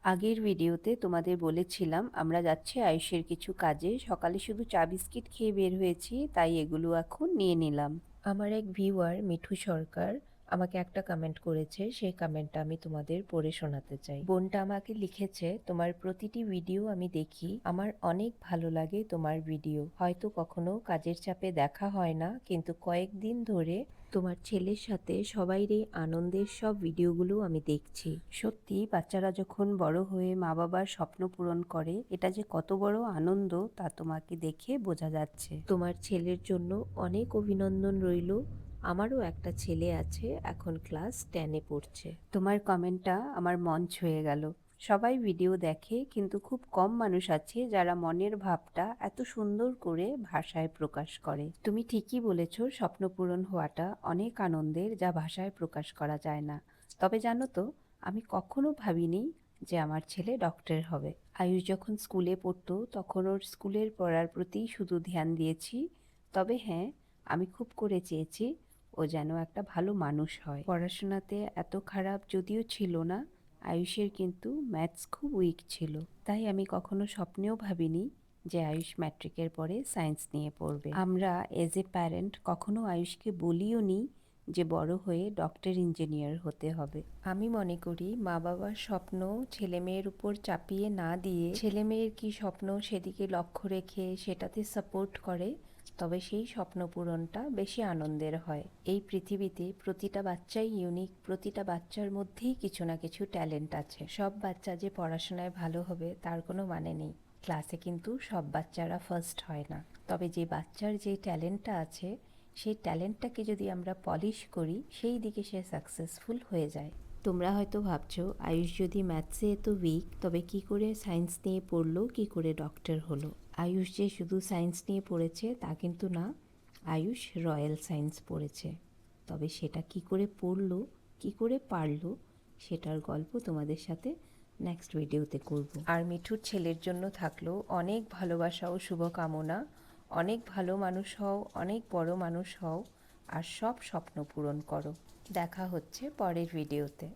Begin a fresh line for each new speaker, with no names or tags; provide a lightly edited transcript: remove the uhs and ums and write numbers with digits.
আগের ভিডিওতে তোমাদের বলেছিলাম আমরা যাচ্ছি আয়ুষের কিছু কাজে। সকালে শুধু চা বিস্কিট খেয়ে বের হয়েছি, তাই এগুলো এখন নিয়ে নিলাম। আমার এক ভিউয়ার মিঠু সরকার আমাকে একটা কমেন্ট করেছে, সেই কমেন্টটা আমি তোমাদের পড়ে শোনাতে চাই। বোনটা আমাকে লিখেছে, তোমার প্রতিটি ভিডিও আমি দেখি, আমার অনেক ভালো লাগে তোমার ভিডিও। হয়তো কখনো কাজের চাপে দেখা হয় না, কিন্তু কয়েকদিন ধরে তোমার ছেলের সাথে সবাইর এই আনন্দের সব ভিডিওগুলো আমি দেখছি। সত্যি বাচ্চারা যখন বড় হয়ে মা বাবার স্বপ্ন পূরণ করে, এটা যে কত বড় আনন্দ তা তোমাকে দেখে বোঝা যাচ্ছে। তোমার ছেলের জন্য অনেক অভিনন্দন রইল। আমারও একটা ছেলে আছে, এখন ক্লাস 10-এ পড়ছে। তোমার কমেন্টটা আমার মন ছুঁয়ে গেল। সবাই ভিডিও দেখে, কিন্তু খুব কম মানুষ আছে যারা মনের ভাবটা এত সুন্দর করে ভাষায় প্রকাশ করে। তুমি ঠিকই বলেছ, স্বপ্ন পূরণ হওয়াটা অনেক আনন্দের, যা ভাষায় প্রকাশ করা যায় না। তবে জানো তো, আমি কখনো ভাবিনি যে আমার ছেলে ডক্টর হবে। আয়ুষ যখন স্কুলে পড়তো তখন ওর স্কুলের পড়ার প্রতি শুধু ধ্যান দিয়েছি। তবে হ্যাঁ, আমি খুব করে চেয়েছি ও যেন একটা ভালো মানুষ হয়। পড়াশোনাতে এত খারাপ যদিও ছিল না, আয়ুষের কিন্তু ম্যাথস খুব উইক ছিল। তাই আমি কখনো স্বপ্নেও ভাবিনি যে আয়ুষ ম্যাট্রিকের পরে সায়েন্স নিয়ে পড়বে। আমরা এজ এ প্যারেন্ট কখনো আয়ুষকে বলিও নি যে বড় হয়ে ডক্টর ইঞ্জিনিয়ার হতে হবে। আমি মনে করি মা বাবার স্বপ্ন ছেলে মেয়ের উপর চাপিয়ে না দিয়ে ছেলে মেয়ের কী স্বপ্ন সেদিকে লক্ষ্য রেখে সেটাতে সাপোর্ট করে, তবে সেই স্বপ্ন পূরণটা বেশি আনন্দের হয়। এই পৃথিবীতে প্রতিটা বাচ্চাই ইউনিক, প্রতিটা বাচ্চার মধ্যেই কিছু না কিছু ট্যালেন্ট আছে। সব বাচ্চা যে পড়াশোনায় ভালো হবে তার কোনো মানে নেই। ক্লাসে কিন্তু সব বাচ্চারা ফার্স্ট হয় না। তবে যে বাচ্চার যে ট্যালেন্টটা আছে, সেই ট্যালেন্টটাকে যদি আমরা পলিশ করি, সেই দিকে সে সাকসেসফুল হয়ে যায়। তোমরা হয়তো ভাবছো, আয়ুষ যদি ম্যাথসে এত উইক, তবে কি করে সায়েন্স নিয়ে পড়লো, কি করে ডক্টর হলো? আয়ুষ যে শুধু সায়েন্স নিয়ে পড়েছে তা কিন্তু না, আয়ুষ রয়্যাল সায়েন্স পড়েছে। তবে সেটা কি করে পড়লো, কি করে পারলো, সেটার গল্প তোমাদের সাথে নেক্সট ভিডিওতে করব। আর মিঠুর ছেলের জন্য থাকলো অনেক ভালোবাসা ও শুভকামনা। অনেক ভালো মানুষ হও, অনেক বড় মানুষ হও, আর সব স্বপ্ন পূরণ করো। দেখা হচ্ছে পরের ভিডিওতে।